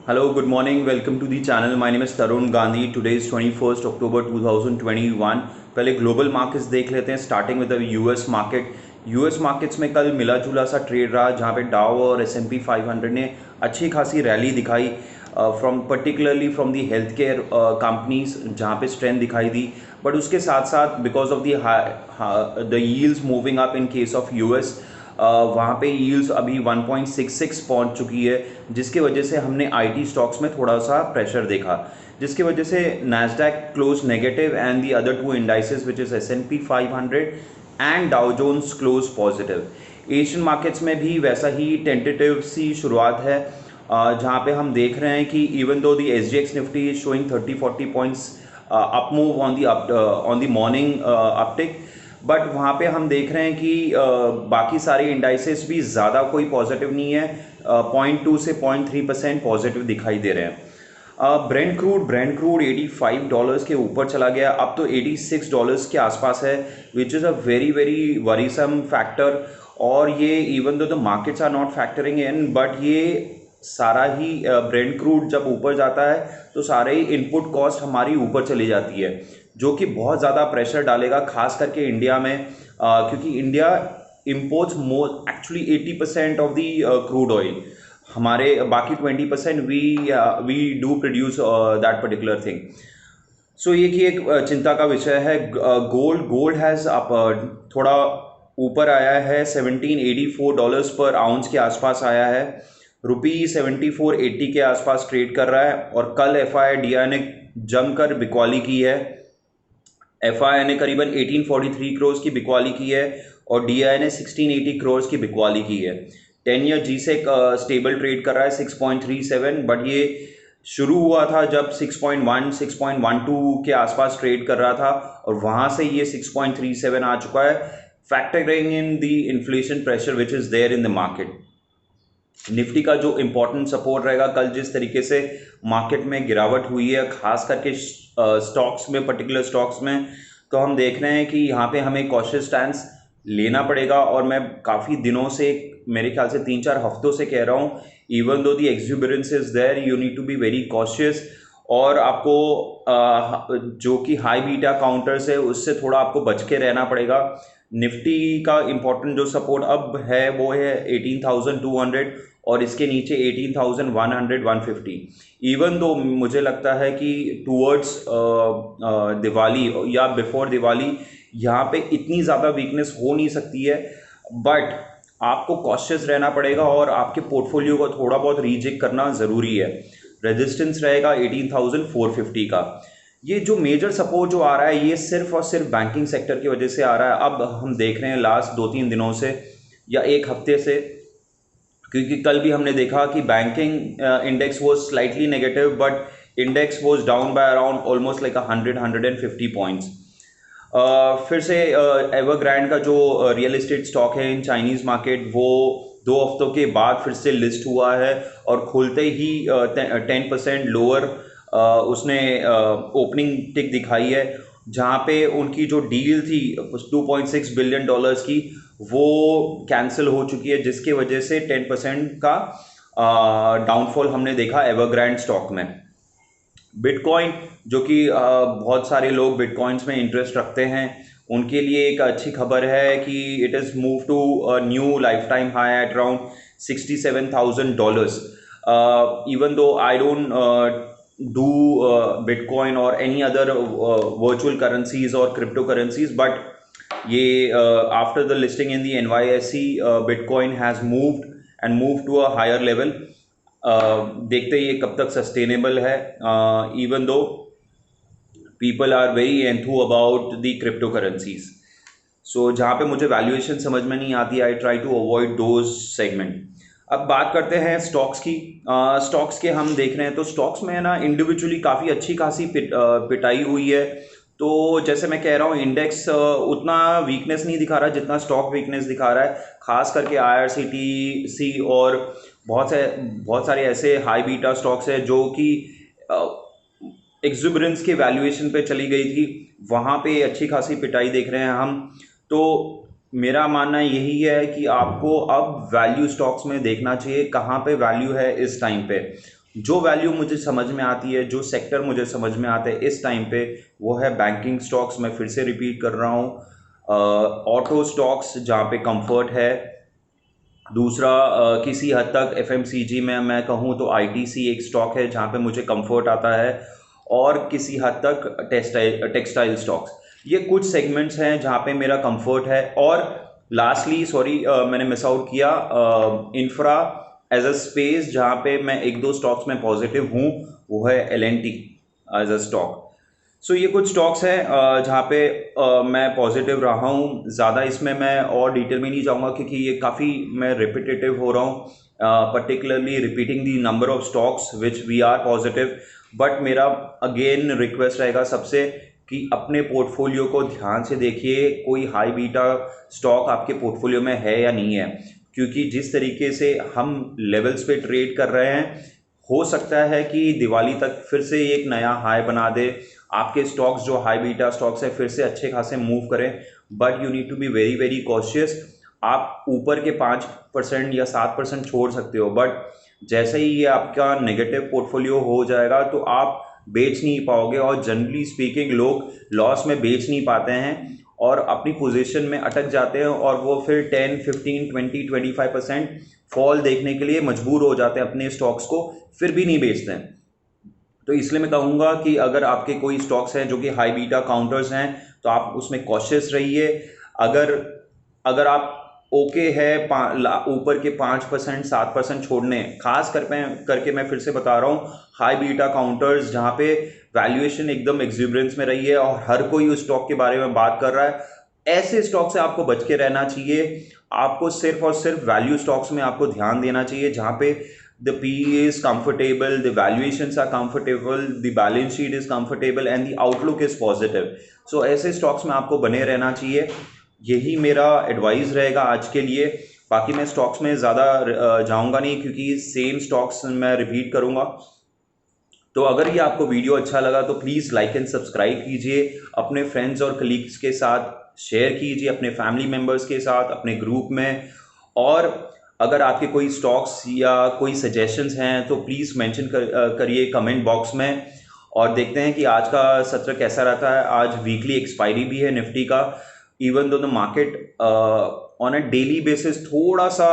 Hello, good morning. Welcome to the channel. My name is Tarun Gandhi. Today is 21st October 2021. पहले global markets देख लेते हैं starting with the US market. US markets में कल मिला जुला सा ट्रेड रहा जहां पे डाउ और S&P 500 ने अच्छी खासी रैली दिखाई from particularly from the health care companies जहां पे स्ट्रेंथ दिखाई दी। बट उसके साथ साथ because of the yields moving up in case of US वहाँ पे यील्ड्स अभी 1.66 पहुंच चुकी है, जिसकी वजह से हमने आईटी स्टॉक्स में थोड़ा सा प्रेशर देखा, जिसकी वजह से Nasdaq close negative and the other two indices which is S&P 500 and Dow Jones close positive. Asian markets में भी वैसा ही टेंटेटिव सी शुरुआत है जहाँ पे हम देख रहे हैं कि even though the SGX Nifty is showing 30-40 points up move on the morning uptick, but वहाँ पे हम देख रहे हैं कि बाकी सारे इंडाइसेस भी ज़्यादा कोई पॉजिटिव नहीं है, 0.2 से 0.3% पॉजिटिव दिखाई दे रहे हैं। ब्रेंट क्रूड $85 के ऊपर चला गया, अब तो $86 के आसपास है, which is a very very worrisome factor. और ये even though the markets are not factoring in, but ये सारा ही ब्रेंट क्रूड जब ऊपर जाता है तो सारे ही इनपुट कॉस्ट हमारी ऊपर चली जाती है, जो कि बहुत ज़्यादा प्रेशर डालेगा खास करके इंडिया में, क्योंकि India imports more actually 80% of the crude oil. हमारे बाकी 20% we do produce that particular thing. So ये कि एक चिंता का विषय है। गोल्ड हैज़ अप थोड़ा ऊपर आया है, $1784 पर आउंस के आसपास आया है, रुपी 7480 के आसपास ट्रेड कर रहा है। और कल FI ने जमकर बिकवाली की है। FI ने करीबन 1843 करोड़ की बिकवाली की है और DI ने 1680 करोड़ की बिकवाली की है। 10 ईयर G-Sec स्टेबल ट्रेड कर रहा है 6.37, बट ये शुरू हुआ था जब 6.1 6.12 के आसपास ट्रेड कर रहा था और वहाँ से ये 6.37 आ चुका है, factoring in the inflation pressure which is there in the market. Nifty का जो इम्पोर्टेंट सपोर्ट रहेगा, कल जिस तरीके से मार्केट में गिरावट हुई है खास करके स्टॉक्स में, पर्टिकुलर स्टॉक्स में, तो हम देख रहे हैं कि यहाँ पे हमें कॉशियस स्टैंस लेना पड़ेगा। और मैं काफ़ी दिनों से, मेरे ख्याल से 3-4 हफ्तों से कह रहा हूँ, even though the exuberance is there, you need to be very cautious. और आपको जो कि हाई बीटा काउंटर्स है उससे थोड़ा आपको बच के रहना पड़ेगा। निफ्टी का इम्पोर्टेंट जो सपोर्ट अब है वो है 18,200 और इसके नीचे 18,100 150। इवन दो मुझे लगता है कि टूवर्ड्स दिवाली या बिफोर दिवाली यहाँ पे इतनी ज़्यादा वीकनेस हो नहीं सकती है, बट आपको कॉशियस रहना पड़ेगा और आपके पोर्टफोलियो को थोड़ा बहुत रीचेक करना ज़रूरी है। रेजिस्टेंस रहेगा 18,450 का। ये जो मेजर सपोर्ट जो आ रहा है ये सिर्फ और सिर्फ बैंकिंग सेक्टर की वजह से आ रहा है। अब हम देख रहे हैं लास्ट 2-3 दिनों से या एक हफ्ते से, क्योंकि कल भी हमने देखा कि बैंकिंग इंडेक्स वो slightly negative, but index was down by around almost like 100-150 points. फिर से एवरग्रांड का जो रियल एस्टेट स्टॉक है इन चाइनीज़ मार्केट, वो 2 हफ्तों के बाद फिर से लिस्ट हुआ है और खुलते ही 10% लोअर उसने ओपनिंग टिक दिखाई है, जहाँ पे उनकी जो डील थी $2.6 बिलियन की वो कैंसिल हो चुकी है, जिसकी वजह से 10% का डाउनफॉल हमने देखा एवरग्रांड स्टॉक में। बिटकॉइन, जो कि बहुत सारे लोग बिटकॉइंस में इंटरेस्ट रखते हैं, उनके लिए एक अच्छी खबर है कि it is move to new lifetime high at around $67,000। Even though I don't do bitcoin और एनी अदर वर्चुअल करेंसीज और क्रिप्टो करेंसीज, बट ये after the listing in the NYSE bitcoin has moved and move to a higher level. देखते ये कब तक sustainable है, even though people are very enthu about the cryptocurrencies. So जहाँ पे मुझे वैल्यूएशन समझ में नहीं आती, I try to avoid those segment. अब बात करते हैं स्टॉक्स की। स्टॉक्स के हम देख रहे हैं तो स्टॉक्स में ना इंडिविजुअली काफ़ी अच्छी खासी पिटाई हुई है। तो जैसे मैं कह रहा हूँ, इंडेक्स उतना वीकनेस नहीं दिखा रहा जितना स्टॉक वीकनेस दिखा रहा है, खास करके IRCTC और बहुत सारे ऐसे हाई बीटा स्टॉक्स है जो कि एक्सुबरेंस के वैल्यूएशन पे चली गई थी, वहाँ पे अच्छी खासी पिटाई देख रहे हैं हम। तो मेरा मानना यही है कि आपको अब वैल्यू स्टॉक्स में देखना चाहिए कहाँ पे वैल्यू है इस टाइम पे। जो वैल्यू मुझे समझ में आती है, जो सेक्टर मुझे समझ में आता है इस टाइम पे, वो है बैंकिंग स्टॉक्स। मैं फिर से रिपीट कर रहा हूँ, ऑटो स्टॉक्स जहाँ पे कंफर्ट है। दूसरा किसी हद तक एफएमसीजी में मैं कहूँ तो आईटीसी एक स्टॉक है जहाँ पे मुझे कंफर्ट आता है, और किसी हद तक टेक्सटाइल स्टॉक्स। ये कुछ सेगमेंट्स हैं जहाँ पे मेरा कंफर्ट है। और लास्टली सॉरी, मैंने मिस आउट किया इंफ्रा एज अ स्पेस, जहाँ पे मैं एक दो स्टॉक्स में पॉजिटिव हूँ, वो है एलएनटी एज अ स्टॉक। सो ये कुछ स्टॉक्स हैं जहाँ पे मैं पॉजिटिव रहा हूँ। ज़्यादा इसमें मैं और डिटेल में नहीं जाऊँगा क्योंकि ये काफ़ी मैं रिपीटेटिव हो रहा हूँ, particularly repeating the number of stocks which we are positive. But मेरा अगेन रिक्वेस्ट रहेगा सबसे कि अपने पोर्टफोलियो को ध्यान से देखिए, कोई हाई बीटा स्टॉक आपके पोर्टफोलियो में है या नहीं है। क्योंकि जिस तरीके से हम लेवल्स पे ट्रेड कर रहे हैं, हो सकता है कि दिवाली तक फिर से एक नया हाई बना दे। आपके स्टॉक्स जो हाई बीटा स्टॉक्स हैं फिर से अच्छे खासे मूव करें, but you need to be very very cautious. आप ऊपर के 5% या 7% छोड़ सकते हो, बट जैसे ही ये आपका नेगेटिव पोर्टफोलियो हो जाएगा तो आप बेच नहीं पाओगे। और जनरली स्पीकिंग लोग लॉस में बेच नहीं पाते हैं और अपनी पोजीशन में अटक जाते हैं, और वो फिर 10, 15, 20, 25% फॉल देखने के लिए मजबूर हो जाते हैं अपने स्टॉक्स को, फिर भी नहीं बेचते हैं। तो इसलिए मैं कहूँगा कि अगर आपके कोई स्टॉक्स हैं जो कि हाई बीटा काउंटर्स हैं तो आप उसमें कॉशियस रहिए। अगर अगर आप ओके है ऊपर के 5% 7% छोड़ने, खास करके मैं फिर से बता रहा हूँ, हाई बीटा काउंटर्स जहाँ पे वैल्यूएशन एकदम एक्सिबरेंस में रही है और हर कोई उस स्टॉक के बारे में बात कर रहा है, ऐसे स्टॉक से आपको बच के रहना चाहिए। आपको सिर्फ और सिर्फ वैल्यू स्टॉक्स में आपको ध्यान देना चाहिए जहाँ पे the PE is comfortable, the valuations are comfortable, the balance sheet is comfortable and the outlook is positive. So ऐसे स्टॉक्स में आपको बने रहना चाहिए। यही मेरा एडवाइस रहेगा आज के लिए। बाकी मैं स्टॉक्स में ज़्यादा जाऊंगा नहीं क्योंकि सेम स्टॉक्स मैं रिपीट करूंगा। तो अगर ये आपको वीडियो अच्छा लगा तो प्लीज़ लाइक एंड सब्सक्राइब कीजिए, अपने फ्रेंड्स और कलीग्स के साथ शेयर कीजिए, अपने फैमिली मेम्बर्स के साथ, अपने ग्रुप में। और अगर आपके कोई स्टॉक्स या कोई सजेशंस हैं तो प्लीज़ मेंशन करिए कमेंट बॉक्स में। और देखते हैं कि आज का सत्र कैसा रहता है। आज वीकली एक्सपायरी भी है निफ्टी का। Even though the market on a daily basis थोड़ा सा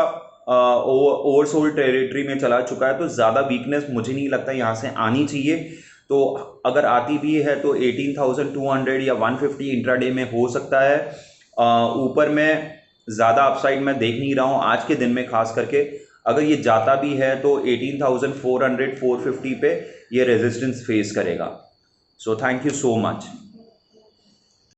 ओवरसोल्ड टेरिटरी में चला चुका है, तो ज़्यादा वीकनेस मुझे नहीं लगता यहाँ से आनी चाहिए। तो अगर आती भी है तो 18,200 या 150 इंट्राडे में हो सकता है। ऊपर में ज़्यादा अपसाइड मैं देख नहीं रहा हूँ आज के दिन में, खास करके अगर ये जाता भी है तो 18,400 450 पे ये रेजिस्टेंस फेस करेगा। So thank you so much.